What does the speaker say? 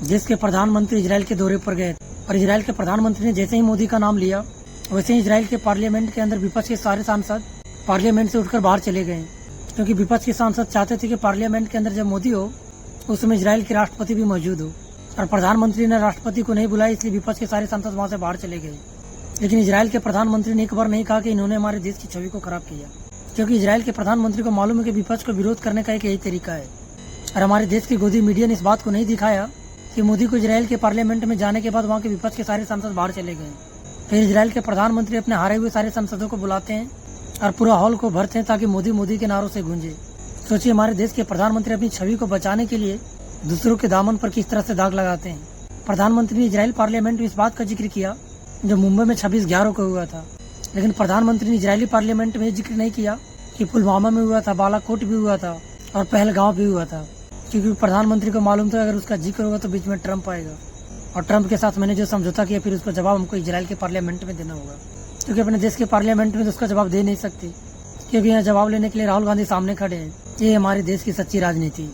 देश के प्रधानमंत्री इजराइल के दौरे पर गए और इजराइल के प्रधानमंत्री ने जैसे ही मोदी का नाम लिया वैसे ही इजराइल के पार्लियामेंट के अंदर विपक्ष के सारे सांसद पार्लियामेंट से उठकर बाहर चले गए, क्योंकि विपक्ष के सांसद चाहते थे कि पार्लियामेंट के अंदर जब मोदी हो उस समय इजराइल के राष्ट्रपति भी मौजूद हो, और प्रधानमंत्री ने राष्ट्रपति को नहीं बुलाया, इसलिए विपक्ष के सारे सांसद वहां से बाहर चले गए। लेकिन इजराइल के प्रधानमंत्री ने एक बार नहीं कहा कि इन्होंने हमारे देश की छवि को खराब किया, क्योंकि इजराइल के प्रधानमंत्री को मालूम है कि विपक्ष को विरोध करने का एक यही तरीका है। और हमारे देश की गोदी मीडिया ने इस बात को नहीं दिखाया कि मोदी को इजराइल के पार्लियामेंट में जाने के बाद वहाँ के विपक्ष के सारे सांसद बाहर चले गए। फिर इजराइल के प्रधानमंत्री अपने हारे हुए सारे सांसदों को बुलाते हैं और पूरा हॉल को भरते हैं ताकि मोदी मोदी के नारों से गूंजे। सोचिए, हमारे देश के प्रधानमंत्री अपनी छवि को बचाने के लिए दूसरों के दामन पर किस तरह से दाग लगाते हैं। प्रधानमंत्री ने इजराइल पार्लियामेंट में इस बात का जिक्र किया जो मुंबई में 26/11 को हुआ था, लेकिन प्रधानमंत्री ने इजरायली पार्लियामेंट में जिक्र नहीं किया कि पुलवामा में हुआ था, बालाकोट भी हुआ था और पहलगांव भी हुआ था, क्योंकि प्रधानमंत्री को मालूम था अगर उसका जिक्र होगा तो बीच में ट्रंप आएगा और ट्रंप के साथ मैंने जो समझौता किया फिर उसका जवाब हमको इजराइल के पार्लियामेंट में देना होगा, क्योंकि अपने देश के पार्लियामेंट में तो उसका जवाब दे नहीं सकते, क्योंकि यहाँ जवाब लेने के लिए राहुल गांधी सामने खड़े हैं। ये हमारे देश की सच्ची राजनीति।